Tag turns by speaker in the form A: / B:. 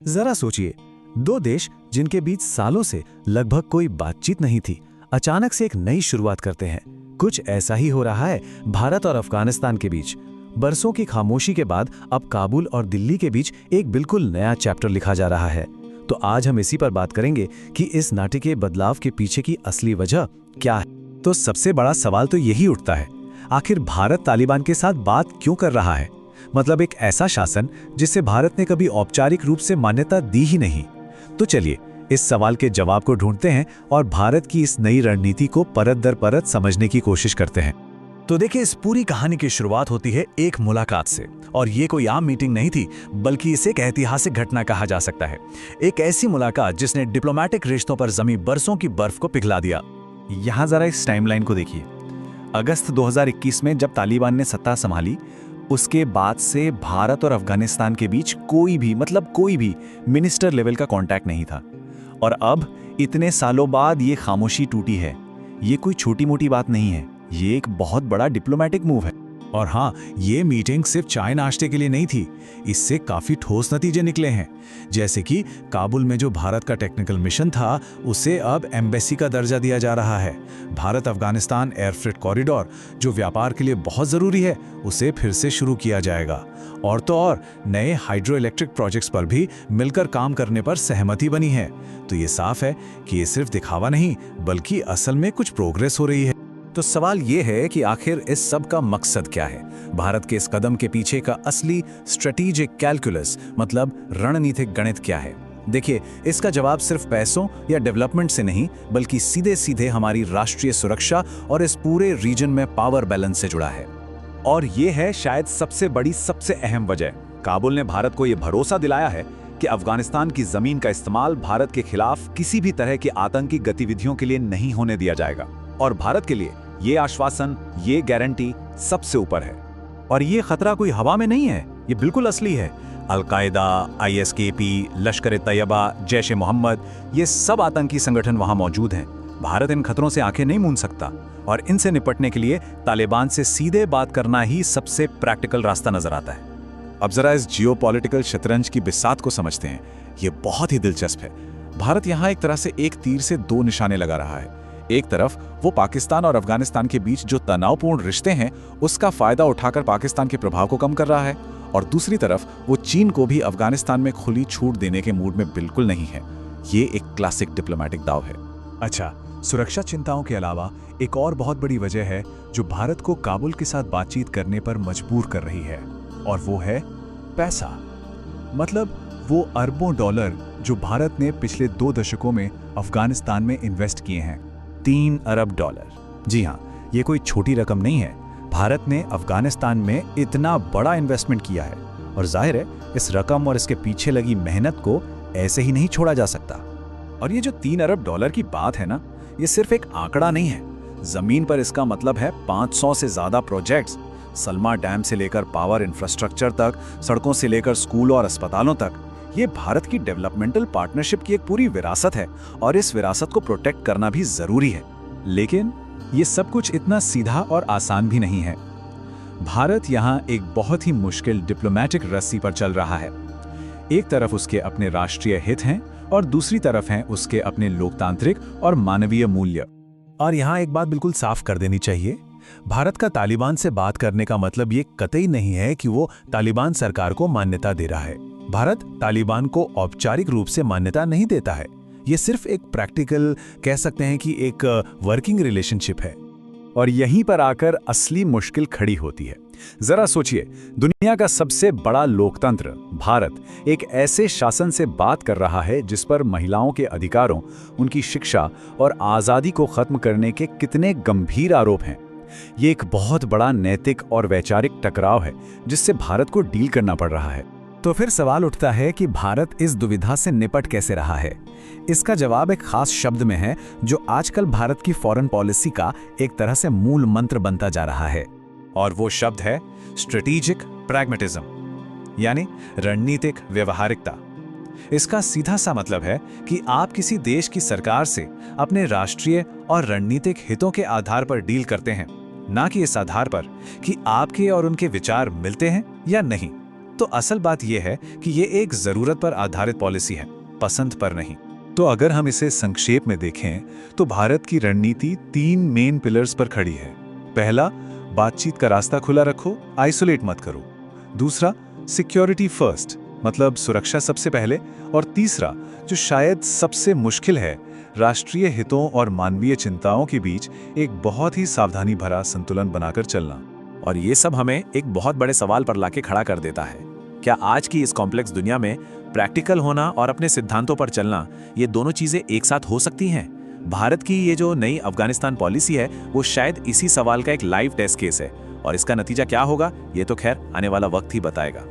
A: जरा सोचिए, दो देश जिनके बीच सालों से लगभग कोई बातचीत नहीं थी, अचानक से एक नई शुरुआत करते हैं। कुछ ऐसा ही हो रहा है भारत और अफगानिस्तान के बीच। बरसों की खामोशी के बाद अब काबुल और दिल्ली के बीच एक बिल्कुल नया चैप्टर लिखा जा रहा है। तो आज हम इसी पर बात करेंगे कि इस नाटकीय बदलाव के पीछे की असली वजह क्या है। तो सबसे बड़ा सवाल तो यही उठता है, आखिर भारत तालिबान के साथ बात क्यों कर रहा है? मतलब एक ऐसा शासन जिसे भारत ने कभी औपचारिक रूप से मान्यता दी ही नहीं। तो चलिए इस सवाल के जवाब को ढूंढते हैं और भारत की इस नई रणनीति को परत दर परत समझने की कोशिश करते हैं। तो देखिए, इस पूरी कहानी की शुरुआत होती है एक मुलाकात से, और ये कोई आम मीटिंग नहीं थी, बल्कि इसे एक ऐतिहासिक घटना कहा जा सकता है। एक ऐसी मुलाकात जिसने डिप्लोमेटिक रिश्तों पर जमी बरसों की बर्फ को पिघला दिया। यहाँ जरा इस टाइमलाइन को देखिए। अगस्त 2021 में जब तालिबान ने सत्ता संभाली, उसके बाद से भारत और अफगानिस्तान के बीच कोई भी मिनिस्टर लेवल का कांटेक्ट नहीं था। और अब इतने सालों बाद ये खामोशी टूटी है। ये कोई छोटी मोटी बात नहीं है, ये एक बहुत बड़ा डिप्लोमेटिक मूव है। और हाँ, ये मीटिंग सिर्फ चाय नाश्ते के लिए नहीं थी, इससे काफी ठोस नतीजे निकले हैं। जैसे कि काबुल में जो भारत का टेक्निकल मिशन था, उसे अब एम्बेसी का दर्जा दिया जा रहा है। Bharat Afghanistan air freight corridor, जो व्यापार के लिए बहुत जरूरी है, उसे फिर से शुरू किया जाएगा। और तो और नए हाइड्रो इलेक्ट्रिक प्रोजेक्ट्स पर भी मिलकर काम करने पर सहमति बनी है। तो ये साफ है कि ये सिर्फ दिखावा नहीं, बल्कि असल में कुछ प्रोग्रेस हो रही है। तो सवाल ये है कि आखिर इस सब का मकसद क्या है? भारत के इस कदम के पीछे का असली स्ट्रेटेजिक कैलकुलस, मतलब रणनीतिक गणित क्या है? देखिए, इसका जवाब सिर्फ पैसों या डेवलपमेंट से नहीं, बल्कि सीधे सीधे हमारी राष्ट्रीय सुरक्षा और इस पूरे रीजन में पावर बैलेंस से जुड़ा है।
B: और ये है शायद सबसे बड़ी, सबसे अहम वजह। काबुल ने भारत को ये भरोसा दिलाया है कि अफगानिस्तान की जमीन का इस्तेमाल भारत के खिलाफ किसी भी तरह की आतंकी गतिविधियों के लिए नहीं होने दिया जाएगा। और भारत के लिए ये आश्वासन, ये गारंटी सबसे ऊपर है।
A: और ये खतरा कोई हवा में नहीं है, ये बिल्कुल असली है। अल-कायदा, ISKP, लश्कर-ए-तैयबा, जैश-ए-मोहम्मद, ये सब आतंकी संगठन वहां मौजूद हैं। भारत इन खतरों से आंखें नहीं मूंद सकता, और इनसे निपटने के लिए तालिबान से सीधे बात करना ही सबसे प्रैक्टिकल रास्ता नजर आता है।
B: अब जरा इस जियोपॉलिटिकल शतरंज की बिसात को समझते हैं। ये बहुत ही दिलचस्प है। भारत यहाँ एक तरह से एक तीर से दो निशाने लगा रहा है। एक तरफ वो पाकिस्तान और अफगानिस्तान के बीच जो तनावपूर्ण रिश्ते हैं, उसका फायदा उठाकर पाकिस्तान के प्रभाव को कम कर रहा है, और दूसरी तरफ वो चीन को भी अफगानिस्तान में खुली छूट देने के मूड में बिल्कुल नहीं है। ये एक क्लासिक डिप्लोमेटिक दाव है।
C: अच्छा, सुरक्षा चिंताओं के अलावा एक और बहुत बड़ी वजह है जो भारत को काबुल के साथ बातचीत करने पर मजबूर कर रही है, और वो है पैसा। मतलब वो अरबों डॉलर जो भारत ने पिछले 2 दशकों में अफगानिस्तान में इन्वेस्ट किए हैं।
A: 3 अरब डॉलर। जी हाँ, ये कोई छोटी रकम नहीं है। भारत ने अफगानिस्तान में इतना बड़ा इन्वेस्टमेंट किया है, और जाहिर है इस रकम और इसके पीछे लगी मेहनत को ऐसे ही नहीं छोड़ा जा सकता।
B: और ये जो 3 अरब डॉलर की बात है ना, ये सिर्फ एक आंकड़ा नहीं है। जमीन पर इसका मतलब है 500 से ज्यादा प्रोजेक्ट्स। सलमा डैम से लेकर पावर इंफ्रास्ट्रक्चर तक, सड़कों से लेकर स्कूलों और अस्पतालों तक, ये भारत की डेवलपमेंटल पार्टनरशिप की एक पूरी विरासत है, और इस विरासत को प्रोटेक्ट करना भी जरूरी है।
C: लेकिन ये सब कुछ इतना सीधा और आसान भी नहीं है। भारत यहाँ एक बहुत ही मुश्किल डिप्लोमेटिक रस्सी पर चल रहा है। एक तरफ उसके अपने राष्ट्रीय हित हैं, और दूसरी तरफ हैं उसके अपने लोकतांत्रिक और मानवीय मूल्य।
A: और यहाँ एक बात बिल्कुल साफ कर देनी चाहिए, भारत का तालिबान से बात करने का मतलब ये कतई नहीं है कि वो तालिबान सरकार को मान्यता दे रहा है। भारत तालिबान को औपचारिक रूप से मान्यता नहीं देता है। ये सिर्फ एक प्रैक्टिकल, कह सकते हैं कि एक वर्किंग रिलेशनशिप है।
B: और यहीं पर आकर असली मुश्किल खड़ी होती है। जरा सोचिए, दुनिया का सबसे बड़ा लोकतंत्र भारत एक ऐसे शासन से बात कर रहा है जिस पर महिलाओं के अधिकारों, उनकी शिक्षा और आज़ादी को खत्म करने के कितने गंभीर आरोप हैं। ये एक बहुत बड़ा नैतिक और वैचारिक टकराव है जिससे भारत को डील करना पड़ रहा है।
A: तो फिर सवाल उठता है कि भारत इस दुविधा से निपट कैसे रहा है? इसका जवाब एक खास शब्द में है जो आजकल भारत की फॉरेन पॉलिसी का एक तरह से मूल मंत्र बनता जा रहा है।
B: और वो शब्द है स्ट्रेटेजिक प्रैग्मेटिज्म, यानी रणनीतिक व्यवहारिकता। इसका सीधा सा मतलब है कि आप किसी देश की सरकार से अपने राष्ट्रीय और रणनीतिक हितों के आधार पर डील करते हैं, ना कि इस आधार पर कि आपके और उनके विचार मिलते हैं या नहीं।
A: तो असल बात यह है कि ये एक जरूरत पर आधारित पॉलिसी है, पसंद पर नहीं।
C: तो अगर हम इसे संक्षेप में देखें तो भारत की रणनीति 3 मेन पिलर्स पर खड़ी है। पहला, बातचीत का रास्ता खुला रखो, आइसोलेट मत करो। दूसरा, सिक्योरिटी फर्स्ट, मतलब सुरक्षा सबसे पहले। और तीसरा, जो शायद सबसे मुश्किल है, राष्ट्रीय हितों और मानवीय चिंताओं के बीच एक बहुत ही सावधानी भरा संतुलन बनाकर चलना।
B: और ये सब हमें एक बहुत बड़े सवाल पर लाके खड़ा कर देता है। क्या आज की इस कॉम्प्लेक्स दुनिया में प्रैक्टिकल होना और अपने सिद्धांतों पर चलना, ये दोनों चीजें एक साथ हो सकती हैं? भारत की ये जो नई अफगानिस्तान पॉलिसी है, वो शायद इसी सवाल का एक लाइव टेस्ट केस है। और इसका नतीजा क्या होगा, ये तो खैर आने वाला वक्त ही बताएगा।